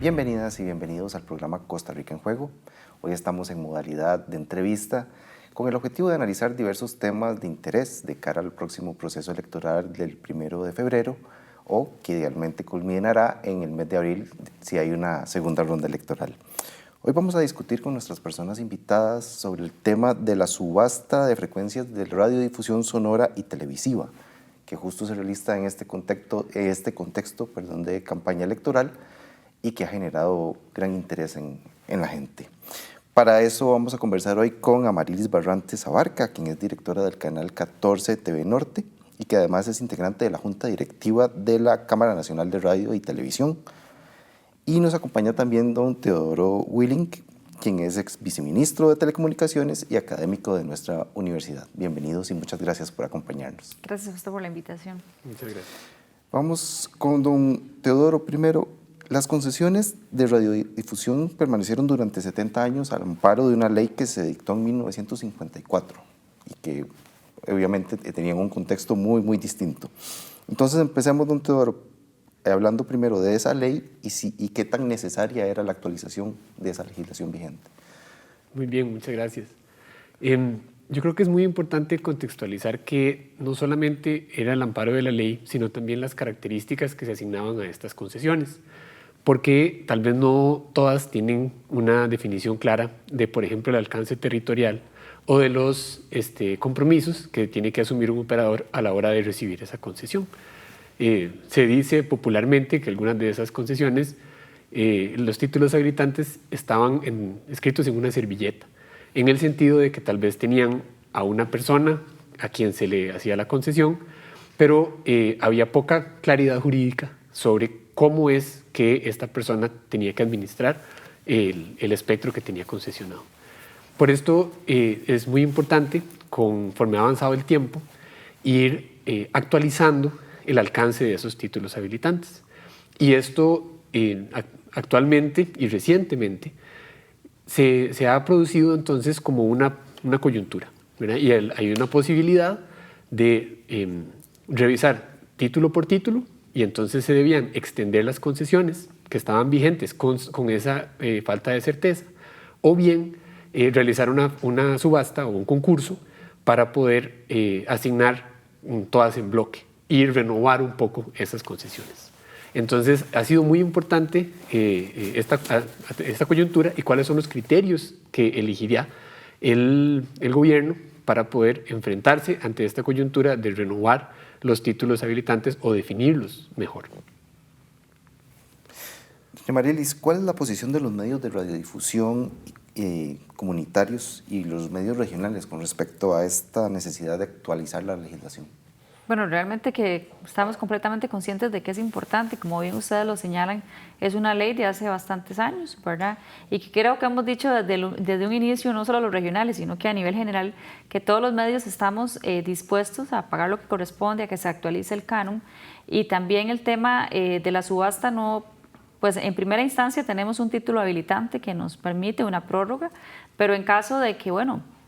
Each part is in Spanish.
Bienvenidas y bienvenidos al programa Costa Rica en Juego. Hoy estamos en modalidad de entrevista con el objetivo de analizar diversos temas de interés de cara al próximo proceso electoral del 1 de febrero o que idealmente culminará en el mes de abril si hay una segunda ronda electoral. Hoy vamos a discutir con nuestras personas invitadas sobre el tema de la subasta de frecuencias de radiodifusión sonora y televisiva, que justo se realiza en este contexto de campaña electoral y que ha generado gran interés en la gente. Para eso vamos a conversar hoy con Amarilis Barrantes Abarca, quien es directora del canal 14 TV Norte y que además es integrante de la Junta Directiva de la Cámara Nacional de Radio y Televisión. Y nos acompaña también don Teodoro Willink, quien es ex viceministro de Telecomunicaciones y académico de nuestra universidad. Bienvenidos y muchas gracias por acompañarnos. Gracias a usted por la invitación. Muchas gracias. Vamos con don Teodoro primero. Las concesiones de radiodifusión permanecieron durante 70 años al amparo de una ley que se dictó en 1954 y que obviamente tenían un contexto muy distinto. Entonces empecemos, don Teodoro, hablando primero de esa ley y qué tan necesaria era la actualización de esa legislación vigente. Muy bien, muchas gracias. Yo creo que es muy importante contextualizar que no solamente era el amparo de la ley, sino también las características que se asignaban a estas concesiones, porque tal vez no todas tienen una definición clara de, por ejemplo, el alcance territorial o de los compromisos que tiene que asumir un operador a la hora de recibir esa concesión. Se dice popularmente que algunas de esas concesiones, los títulos habilitantes estaban escritos en una servilleta, en el sentido de que tal vez tenían a una persona a quien se le hacía la concesión, pero había poca claridad jurídica sobre cómo es que esta persona tenía que administrar el espectro que tenía concesionado. Por esto es muy importante, conforme ha avanzado el tiempo, ir actualizando el alcance de esos títulos habilitantes. Y esto actualmente y recientemente se ha producido entonces como una coyuntura, ¿verdad? Y hay una posibilidad de revisar título por título y entonces se debían extender las concesiones que estaban vigentes con esa falta de certeza o bien realizar una subasta o un concurso para poder asignar todas en bloque y renovar un poco esas concesiones. Entonces, ha sido muy importante esta coyuntura y cuáles son los criterios que elegiría el gobierno para poder enfrentarse ante esta coyuntura de renovar los títulos habilitantes o definirlos mejor. Doña Amarilis, ¿cuál es la posición de los medios de radiodifusión comunitarios y los medios regionales con respecto a esta necesidad de actualizar la legislación? Bueno, realmente que estamos completamente conscientes de que es importante, como bien ustedes lo señalan, es una ley de hace bastantes años, ¿verdad? Y que creo que hemos dicho desde un inicio, no solo los regionales, sino que a nivel general, que todos los medios estamos dispuestos a pagar lo que corresponde, a que se actualice el canon. Y también el tema de la subasta, pues en primera instancia tenemos un título habilitante que nos permite una prórroga, pero en caso de que,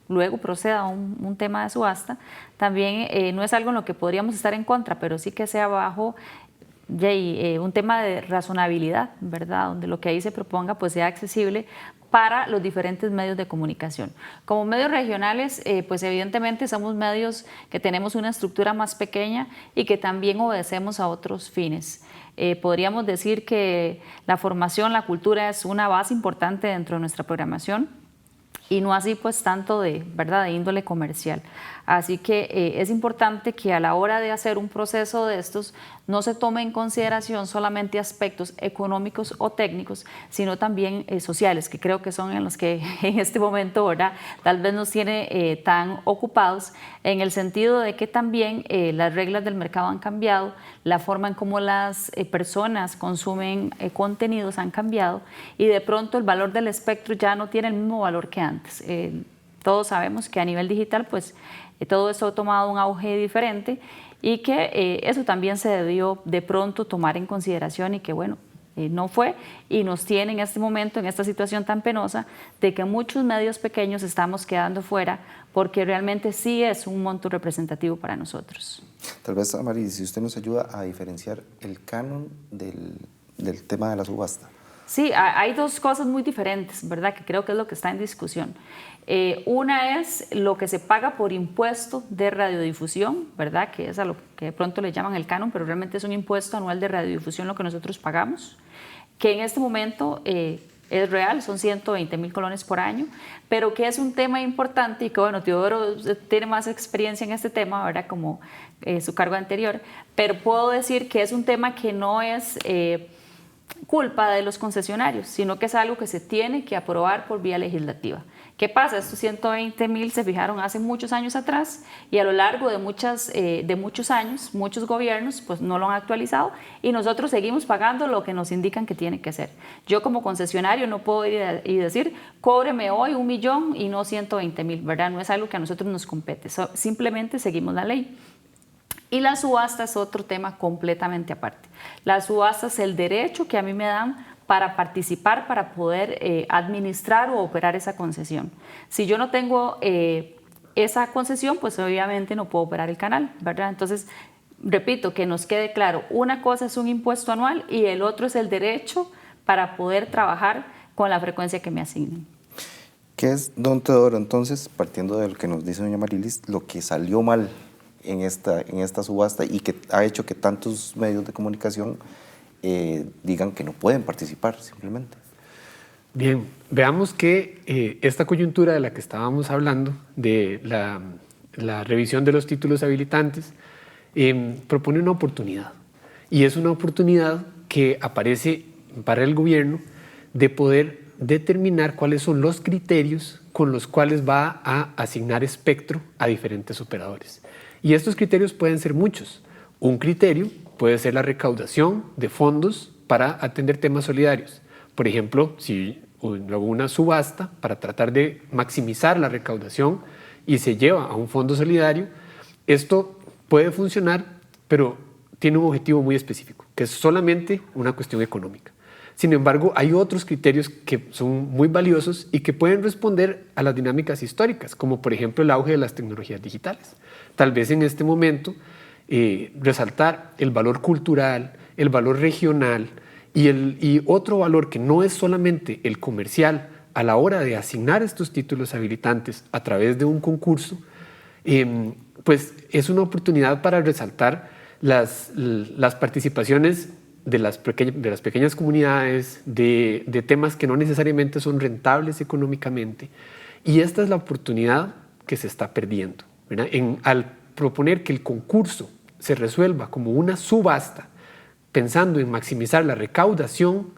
luego proceda un tema de subasta, también no es algo en lo que podríamos estar en contra, pero sí que sea bajo un tema de razonabilidad, ¿verdad? Donde lo que ahí se proponga pues sea accesible para los diferentes medios de comunicación. Como medios regionales, pues evidentemente somos medios que tenemos una estructura más pequeña y que también obedecemos a otros fines. Podríamos decir que la formación, la cultura es una base importante dentro de nuestra programación, y no así pues tanto de índole comercial. Así que es importante que a la hora de hacer un proceso de estos no se tome en consideración solamente aspectos económicos o técnicos, sino también sociales, que creo que son en los que en este momento, ¿verdad?, tal vez nos tiene tan ocupados, en el sentido de que también las reglas del mercado han cambiado, la forma en cómo las personas consumen contenidos han cambiado y de pronto el valor del espectro ya no tiene el mismo valor que antes. Todos sabemos que a nivel digital pues todo esto ha tomado un auge diferente y que eso también se debió de pronto tomar en consideración y que no fue y nos tiene en este momento en esta situación tan penosa de que muchos medios pequeños estamos quedando fuera porque realmente sí es un monto representativo para nosotros. Tal vez, Amarilis, si usted nos ayuda a diferenciar el canon del tema de la subasta. Sí, hay dos cosas muy diferentes, ¿verdad? Que creo que es lo que está en discusión. Una es lo que se paga por impuesto de radiodifusión, ¿verdad? Que es a lo que de pronto le llaman el canon, pero realmente es un impuesto anual de radiodifusión lo que nosotros pagamos, que en este momento es real, son 120.000 colones por año, pero que es un tema importante y que, bueno, Teodoro tiene más experiencia en este tema, ¿verdad? Como su cargo anterior, pero puedo decir que es un tema que no es culpa de los concesionarios, sino que es algo que se tiene que aprobar por vía legislativa. ¿Qué pasa? Estos 120.000 se fijaron hace muchos años atrás y a lo largo de muchos años, muchos gobiernos pues no lo han actualizado y nosotros seguimos pagando lo que nos indican que tiene que ser. Yo como concesionario no puedo ir y decir, cóbreme hoy 1 millón y no 120.000, ¿verdad? No es algo que a nosotros nos compete, simplemente seguimos la ley. Y la subasta es otro tema completamente aparte. La subasta es el derecho que a mí me dan para participar, para poder administrar o operar esa concesión. Si yo no tengo esa concesión, pues obviamente no puedo operar el canal, ¿verdad? Entonces, repito, que nos quede claro, una cosa es un impuesto anual y el otro es el derecho para poder trabajar con la frecuencia que me asignen. ¿Qué es, don Teodoro, entonces, partiendo de lo que nos dice doña Marilis, lo que salió mal en esta subasta y que ha hecho que tantos medios de comunicación digan que no pueden participar simplemente? Bien, veamos que esta coyuntura de la que estábamos hablando, de la revisión de los títulos habilitantes, propone una oportunidad. Y es una oportunidad que aparece para el gobierno de poder determinar cuáles son los criterios con los cuales va a asignar espectro a diferentes operadores. Y estos criterios pueden ser muchos. Un criterio puede ser la recaudación de fondos para atender temas solidarios. Por ejemplo, si hago una subasta para tratar de maximizar la recaudación y se lleva a un fondo solidario, esto puede funcionar, pero tiene un objetivo muy específico, que es solamente una cuestión económica. Sin embargo, hay otros criterios que son muy valiosos y que pueden responder a las dinámicas históricas, como por ejemplo el auge de las tecnologías digitales. Tal vez en este momento resaltar el valor cultural, el valor regional y otro valor que no es solamente el comercial a la hora de asignar estos títulos habilitantes a través de un concurso, pues es una oportunidad para resaltar las participaciones de las pequeñas comunidades, de temas que no necesariamente son rentables económicamente. Y esta es la oportunidad que se está perdiendo, ¿verdad? Al proponer que el concurso se resuelva como una subasta, pensando en maximizar la recaudación,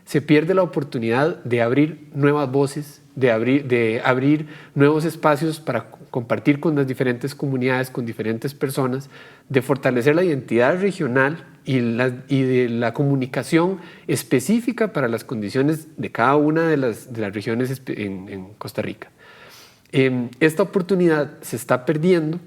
se pierde la oportunidad de abrir nuevas voces, de abrir nuevos espacios para compartir con las diferentes comunidades, con diferentes personas, de fortalecer la identidad regional y de la comunicación específica para las condiciones de cada una de las regiones en Costa Rica. Esta oportunidad se está perdiendo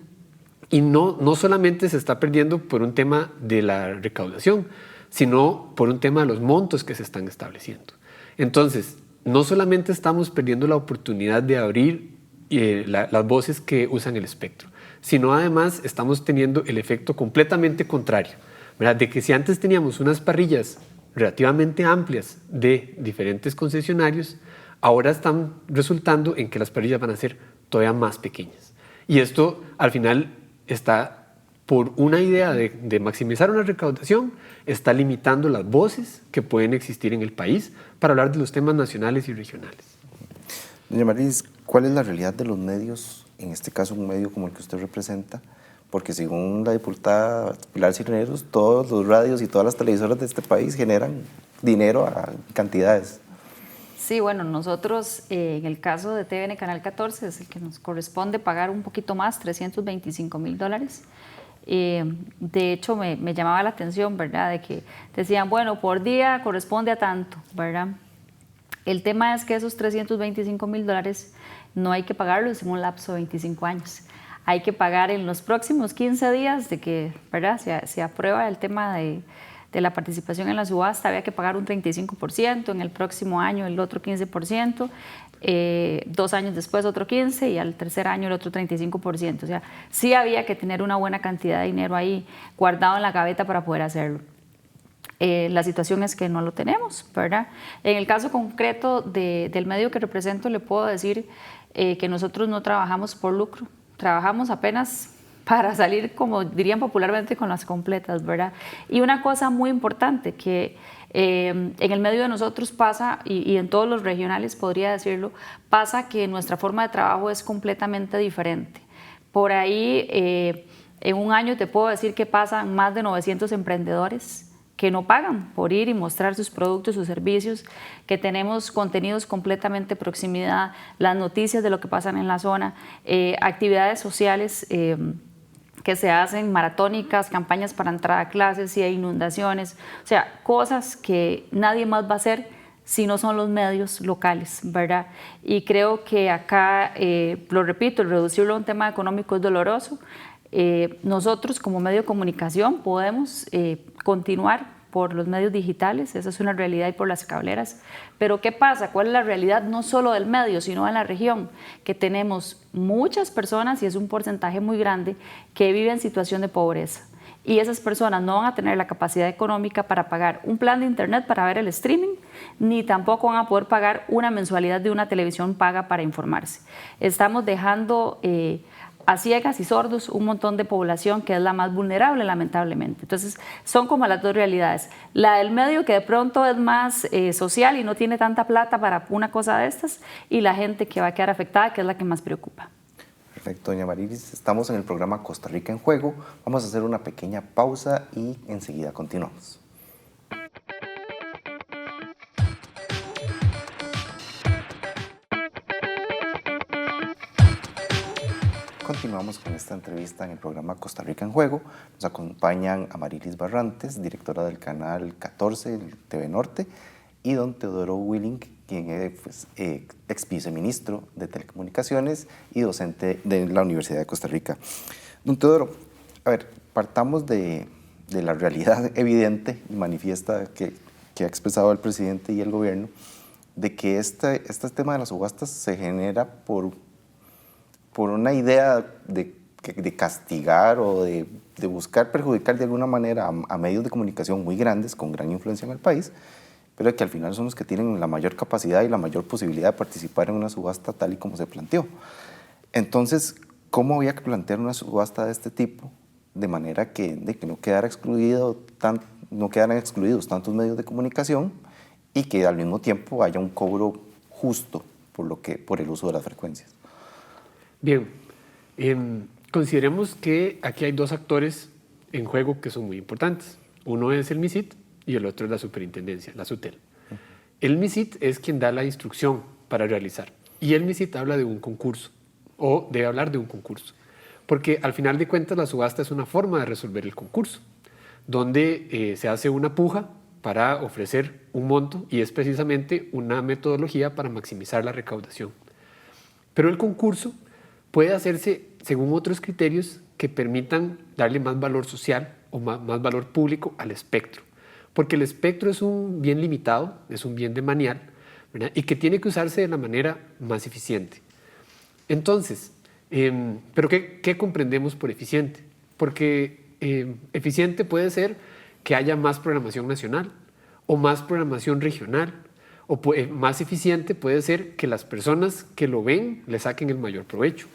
y no solamente se está perdiendo por un tema de la recaudación, sino por un tema de los montos que se están estableciendo. Entonces, no solamente estamos perdiendo la oportunidad de abrir las voces que usan el espectro, sino además estamos teniendo el efecto completamente contrario, ¿verdad? De que si antes teníamos unas parrillas relativamente amplias de diferentes concesionarios, ahora están resultando en que las parrillas van a ser todavía más pequeñas. Y esto al final está, por una idea de maximizar una recaudación, está limitando las voces que pueden existir en el país para hablar de los temas nacionales y regionales. Doña Marilis, ¿cuál es la realidad de los medios, en este caso un medio como el que usted representa? Porque según la diputada Pilar Cisneros, todos los radios y todas las televisoras de este país generan dinero a cantidades. Sí, bueno, nosotros en el caso de TVN Canal 14 es el que nos corresponde pagar un poquito más, $325,000. De hecho, me llamaba la atención, ¿verdad? De que decían, bueno, por día corresponde a tanto, ¿verdad? El tema es que esos $325,000 no hay que pagarlos en un lapso de 25 años. Hay que pagar en los próximos 15 días de que, ¿verdad? Se aprueba el tema de la participación en la subasta, había que pagar un 35%, en el próximo año el otro 15%, 2 años después otro 15% y al tercer año el otro 35%. O sea, sí había que tener una buena cantidad de dinero ahí guardado en la gaveta para poder hacerlo. La situación es que no lo tenemos, ¿verdad? En el caso concreto del medio que represento, le puedo decir que nosotros no trabajamos por lucro, trabajamos apenas para salir, como dirían popularmente, con las completas, ¿verdad? Y una cosa muy importante que en el medio de nosotros pasa, y en todos los regionales podría decirlo, pasa que nuestra forma de trabajo es completamente diferente. Por ahí, en un año te puedo decir que pasan más de 900 emprendedores que no pagan por ir y mostrar sus productos, sus servicios, que tenemos contenidos completamente de proximidad, las noticias de lo que pasa en la zona, actividades sociales que se hacen, maratónicas, campañas para entrar a clases, si hay inundaciones, o sea, cosas que nadie más va a hacer si no son los medios locales, ¿verdad? Y creo que acá, lo repito, el reducirlo a un tema económico es doloroso. Nosotros como medio de comunicación podemos continuar por los medios digitales, esa es una realidad, y por las cableras. Pero ¿qué pasa? ¿Cuál es la realidad no solo del medio, sino en la región? Que tenemos muchas personas, y es un porcentaje muy grande, que viven en situación de pobreza. Y esas personas no van a tener la capacidad económica para pagar un plan de internet para ver el streaming, ni tampoco van a poder pagar una mensualidad de una televisión paga para informarse. Estamos dejando a ciegas y sordos un montón de población que es la más vulnerable, lamentablemente. Entonces, son como las dos realidades. La del medio, que de pronto es más social y no tiene tanta plata para una cosa de estas, y la gente que va a quedar afectada, que es la que más preocupa. Perfecto, doña Amarilis. Estamos en el programa Costa Rica en Juego. Vamos a hacer una pequeña pausa y enseguida continuamos. Continuamos con esta entrevista en el programa Costa Rica en Juego. Nos acompañan Amarilis Barrantes, directora del canal 14, el TV Norte, y don Teodoro Willing, quien es ex viceministro de Telecomunicaciones y docente de la Universidad de Costa Rica. Don Teodoro, a ver, partamos de la realidad evidente y manifiesta que ha expresado el presidente y el gobierno, de que este tema de las subastas se genera por una idea de castigar o de buscar perjudicar de alguna manera a medios de comunicación muy grandes, con gran influencia en el país, pero que al final son los que tienen la mayor capacidad y la mayor posibilidad de participar en una subasta tal y como se planteó. Entonces, ¿cómo había que plantear una subasta de este tipo de manera que no quedaran excluidos tantos medios de comunicación y que al mismo tiempo haya un cobro justo por el uso de las frecuencias? Bien, consideremos que aquí hay dos actores en juego que son muy importantes. Uno es el MISIT y el otro es la superintendencia, la SUTEL. El MISIT es quien da la instrucción para realizar, y el MISIT habla de un concurso, o debe hablar de un concurso, porque al final de cuentas la subasta es una forma de resolver el concurso, donde se hace una puja para ofrecer un monto, y es precisamente una metodología para maximizar la recaudación. Pero el concurso puede hacerse según otros criterios que permitan darle más valor social o más valor público al espectro. Porque el espectro es un bien limitado, es un bien demanial, ¿verdad? Y que tiene que usarse de la manera más eficiente. Entonces, ¿pero qué comprendemos por eficiente? Porque eficiente puede ser que haya más programación nacional o más programación regional, o más eficiente puede ser que las personas que lo ven le saquen el mayor provecho.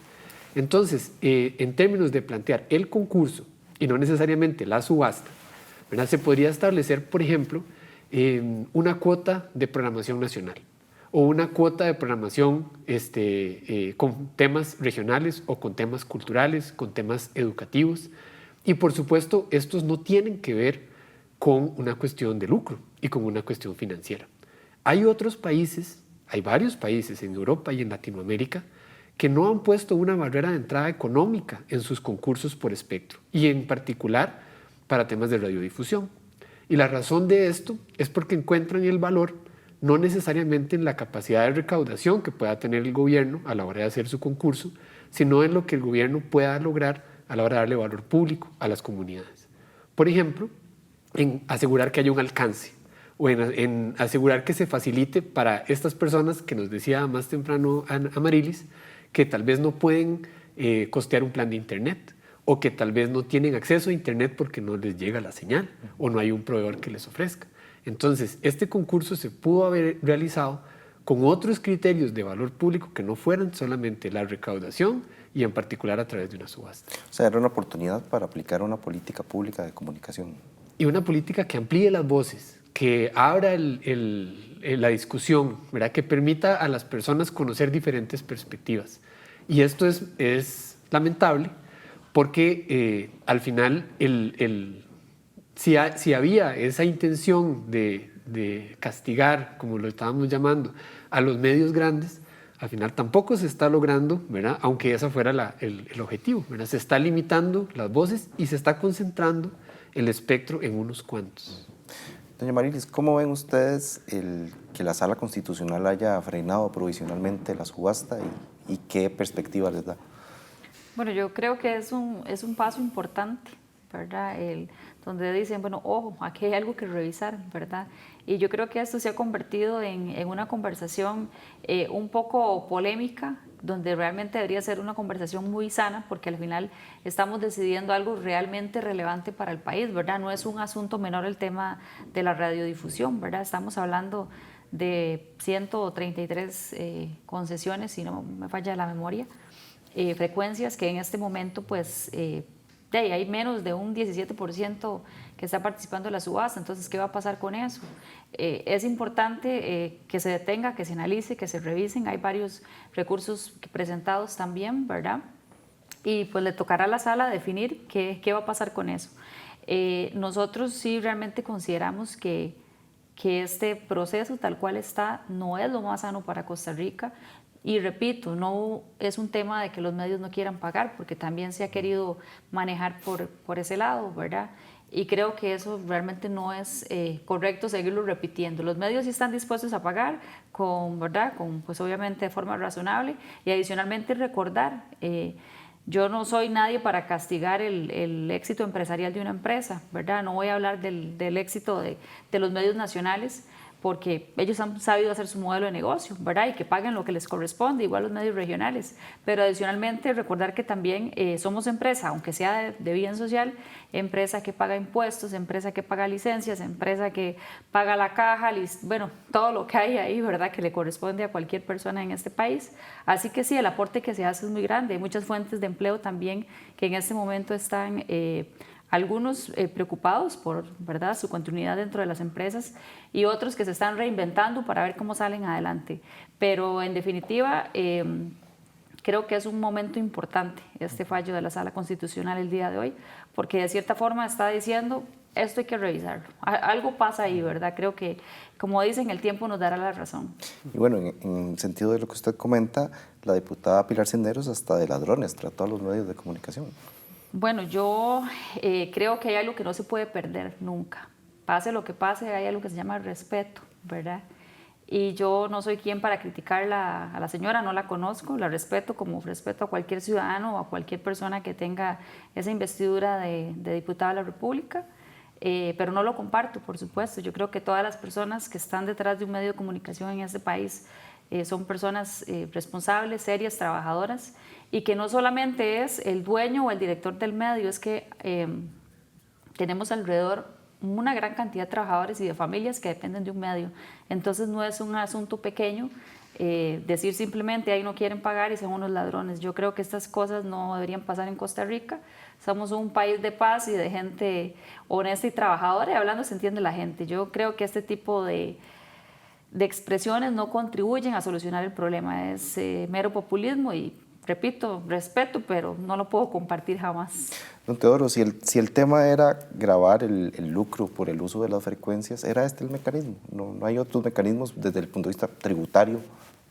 Entonces, en términos de plantear el concurso y no necesariamente la subasta, ¿verdad? Se podría establecer, por ejemplo, una cuota de programación nacional o una cuota de programación con temas regionales o con temas culturales, con temas educativos. Y por supuesto, estos no tienen que ver con una cuestión de lucro y con una cuestión financiera. Hay otros países, hay varios países en Europa y en Latinoamérica que no han puesto una barrera de entrada económica en sus concursos por espectro, y en particular para temas de radiodifusión. Y la razón de esto es porque encuentran el valor no necesariamente en la capacidad de recaudación que pueda tener el gobierno a la hora de hacer su concurso, sino en lo que el gobierno pueda lograr a la hora de darle valor público a las comunidades. Por ejemplo, en asegurar que haya un alcance, o en asegurar que se facilite para estas personas que nos decía más temprano Amarilis, que tal vez no pueden costear un plan de internet, o que tal vez no tienen acceso a Internet porque no les llega la señal o no hay un proveedor que les ofrezca. Entonces, este concurso se pudo haber realizado con otros criterios de valor público que no fueran solamente la recaudación y en particular a través de una subasta. O sea, era una oportunidad para aplicar una política pública de comunicación. Y una política que amplíe las voces, que abra la discusión, ¿verdad? Que permita a las personas conocer diferentes perspectivas. Y esto es lamentable porque al final si había esa intención de castigar, como lo estábamos llamando, a los medios grandes, al final tampoco se está logrando, ¿verdad? Aunque ese fuera el objetivo, ¿verdad? Se está limitando las voces y se está concentrando el espectro en unos cuantos. Doña Marilis, ¿cómo ven ustedes que la Sala Constitucional haya frenado provisionalmente la subasta y qué perspectiva les da? Bueno, yo creo que es un paso importante, ¿verdad? Donde dicen, bueno, ojo, aquí hay algo que revisar, ¿verdad? Y yo creo que esto se ha convertido en una conversación un poco polémica, donde realmente debería ser una conversación muy sana, porque al final estamos decidiendo algo realmente relevante para el país, ¿verdad? No es un asunto menor el tema de la radiodifusión, ¿verdad? Estamos hablando de 133 concesiones, si no me falla la memoria, frecuencias que en este momento pues hay menos de un 17% que está participando en la subasta. Entonces, ¿qué va a pasar con eso? Es importante que se detenga, que se analice, que se revisen. Hay varios recursos presentados también, ¿verdad? Y pues le tocará a la sala definir qué va a pasar con eso. Nosotros sí realmente consideramos que este proceso tal cual está no es lo más sano para Costa Rica. Y repito, no es un tema de que los medios no quieran pagar, porque también se ha querido manejar por ese lado, ¿verdad? Y creo que eso realmente no es correcto seguirlo repitiendo. Los medios sí están dispuestos a pagar, ¿verdad? Pues obviamente de forma razonable, y adicionalmente recordar, yo no soy nadie para castigar el éxito empresarial de una empresa, ¿verdad? No voy a hablar del éxito de los medios nacionales, porque ellos han sabido hacer su modelo de negocio, ¿verdad? Y que paguen lo que les corresponde, igual los medios regionales. Pero adicionalmente recordar que también somos empresa, aunque sea de bien social, empresa que paga impuestos, empresa que paga licencias, empresa que paga la caja, bueno, todo lo que hay ahí, ¿verdad? Que le corresponde a cualquier persona en este país. Así que sí, el aporte que se hace es muy grande. Hay muchas fuentes de empleo también que en este momento están algunos preocupados por, ¿verdad?, su continuidad dentro de las empresas, y otros que se están reinventando para ver cómo salen adelante. Pero en definitiva, creo que es un momento importante este fallo de la Sala Constitucional el día de hoy, porque de cierta forma está diciendo, esto hay que revisarlo. Algo pasa ahí, ¿verdad? Creo que, como dicen, el tiempo nos dará la razón. Y bueno, en sentido de lo que usted comenta, la diputada Pilar Cenderos hasta de ladrones trató a los medios de comunicación. Bueno, yo creo que hay algo que no se puede perder nunca. Pase lo que pase, hay algo que se llama respeto, ¿verdad? Y yo no soy quien para criticar a la señora, no la conozco, la respeto como respeto a cualquier ciudadano o a cualquier persona que tenga esa investidura de diputada de la República, pero no lo comparto, por supuesto. Yo creo que todas las personas que están detrás de un medio de comunicación en este país son personas responsables, serias, trabajadoras, y que no solamente es el dueño o el director del medio, es que tenemos alrededor una gran cantidad de trabajadores y de familias que dependen de un medio. Entonces no es un asunto pequeño decir simplemente ahí no quieren pagar y son unos ladrones. Yo creo que estas cosas no deberían pasar en Costa Rica. Somos un país de paz y de gente honesta y trabajadora, y hablando se entiende la gente. Yo creo que este tipo de expresiones no contribuyen a solucionar el problema. Es mero populismo y, repito, respeto, pero no lo puedo compartir jamás. Don Teodoro, si el tema era grabar el lucro por el uso de las frecuencias, ¿era este el mecanismo? ¿No hay otros mecanismos desde el punto de vista tributario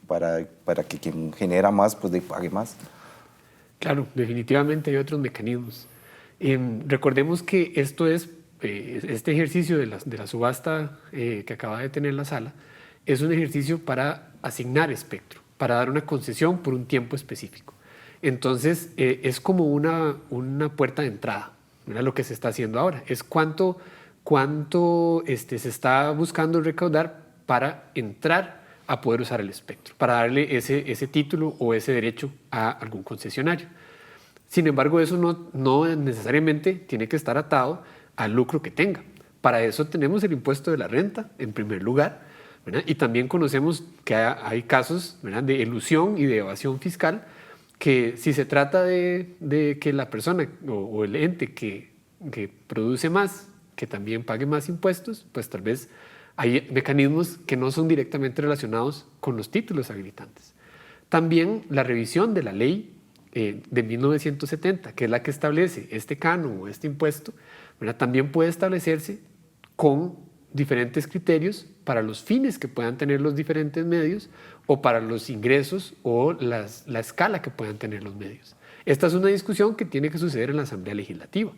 para que quien genera más pues pague más? Claro, definitivamente hay otros mecanismos. Recordemos que esto es, este ejercicio de la subasta que acaba de tener la sala, es un ejercicio para asignar espectro, para dar una concesión por un tiempo específico. Entonces, es como una puerta de entrada, ¿verdad? Lo que se está haciendo ahora es cuánto se está buscando recaudar para entrar a poder usar el espectro, para darle ese título o ese derecho a algún concesionario. Sin embargo, eso no necesariamente tiene que estar atado al lucro que tenga. Para eso tenemos el impuesto de la renta, en primer lugar, ¿verdad? Y también conocemos que hay casos, ¿verdad?, de elusión y de evasión fiscal, que si se trata de que la persona o el ente que produce más, que también pague más impuestos, pues tal vez hay mecanismos que no son directamente relacionados con los títulos habilitantes. También la revisión de la ley de 1970, que es la que establece este canon o este impuesto, ¿verdad?, también puede establecerse con diferentes criterios para los fines que puedan tener los diferentes medios o para los ingresos o la escala que puedan tener los medios. Esta es una discusión que tiene que suceder en la Asamblea Legislativa,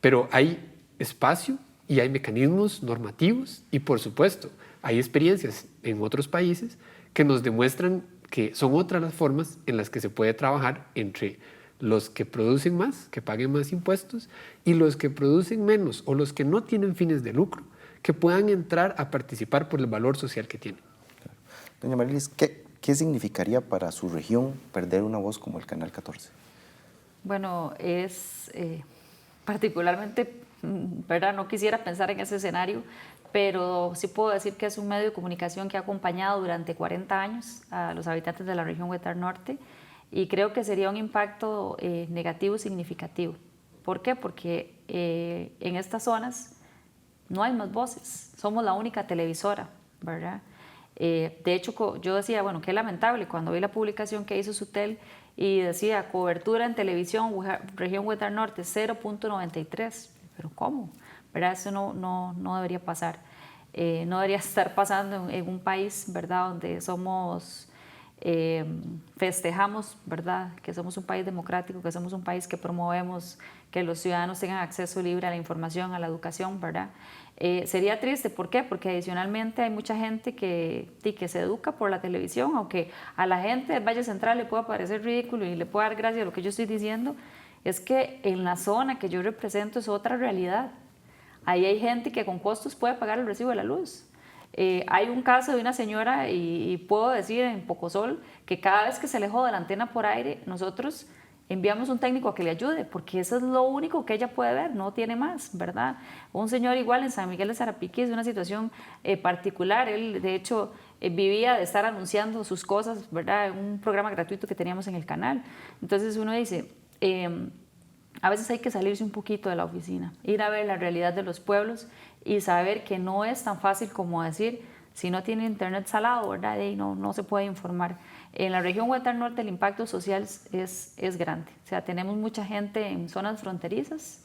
pero hay espacio y hay mecanismos normativos y, por supuesto, hay experiencias en otros países que nos demuestran que son otras las formas en las que se puede trabajar entre los que producen más, que paguen más impuestos, y los que producen menos o los que no tienen fines de lucro, que puedan entrar a participar por el valor social que tienen. Doña Marilis, ¿qué significaría para su región perder una voz como el Canal 14? Bueno, es particularmente, ¿verdad? No quisiera pensar en ese escenario, pero sí puedo decir que es un medio de comunicación que ha acompañado durante 40 años a los habitantes de la región Huetar Norte, y creo que sería un impacto negativo significativo. ¿Por qué? Porque en estas zonas no hay más voces, somos la única televisora, ¿verdad? De hecho, yo decía, bueno, qué lamentable cuando vi la publicación que hizo Sutel y decía cobertura en televisión, región Huetar Norte 0.93, pero ¿cómo? ¿Verdad? Eso no debería pasar, no debería estar pasando en un país, ¿verdad?, donde festejamos, ¿verdad?, que somos un país democrático, que somos un país que promovemos que los ciudadanos tengan acceso libre a la información, a la educación, ¿verdad? Sería triste, ¿por qué? Porque adicionalmente hay mucha gente que se educa por la televisión, aunque a la gente del Valle Central le pueda parecer ridículo y le pueda dar gracia a lo que yo estoy diciendo, es que en la zona que yo represento es otra realidad. Ahí hay gente que con costos puede pagar el recibo de la luz. Hay un caso de una señora, y puedo decir en Pocosol, que cada vez que se le jode la antena por aire, nosotros enviamos un técnico a que le ayude, porque eso es lo único que ella puede ver, no tiene más, ¿verdad? Un señor igual en San Miguel de Sarapiquí es una situación particular. Él, de hecho, vivía de estar anunciando sus cosas, ¿verdad?, en un programa gratuito que teníamos en el canal. Entonces uno dice, a veces hay que salirse un poquito de la oficina, ir a ver la realidad de los pueblos y saber que no es tan fácil como decir, si no tiene internet salado, ¿verdad?, y no se puede informar. En la región Huetar Norte el impacto social es grande. O sea, tenemos mucha gente en zonas fronterizas.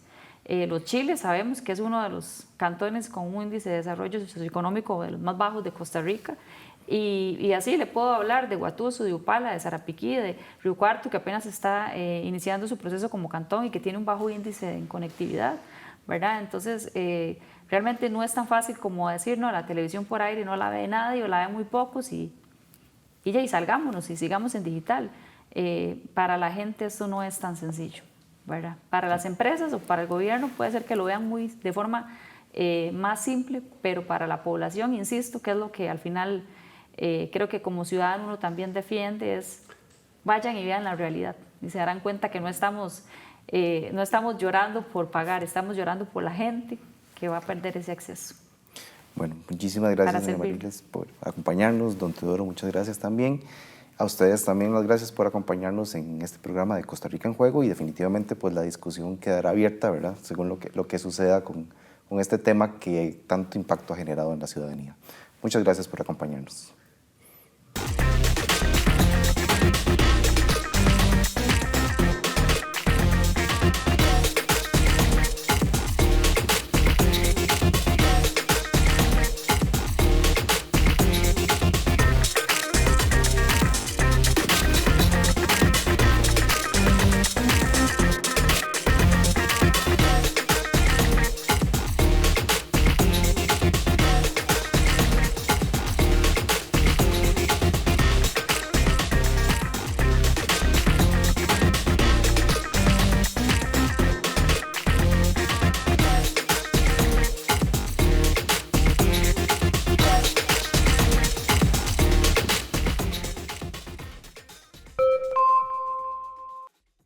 Los Chiles sabemos que es uno de los cantones con un índice de desarrollo socioeconómico de los más bajos de Costa Rica. Y así le puedo hablar de Guatuso, de Upala, de Sarapiquí, de Río Cuarto, que apenas está iniciando su proceso como cantón y que tiene un bajo índice en conectividad, ¿verdad? Entonces, realmente no es tan fácil como decir, no, la televisión por aire no la ve nadie o la ve muy pocos y salgámonos y sigamos en digital. Para la gente esto no es tan sencillo, ¿verdad? Para las empresas o para el gobierno puede ser que lo vean de forma más simple, pero para la población, insisto, que es lo que al final creo que como ciudadano uno también defiende, es vayan y vean la realidad y se darán cuenta que no estamos llorando por pagar, estamos llorando por la gente que va a perder ese acceso. Bueno, muchísimas gracias, doña Marilis, por acompañarnos. Don Teodoro, muchas gracias también. A ustedes también las gracias por acompañarnos en este programa de Costa Rica en Juego, y definitivamente pues la discusión quedará abierta, ¿verdad?, según lo que suceda con este tema que tanto impacto ha generado en la ciudadanía. Muchas gracias por acompañarnos.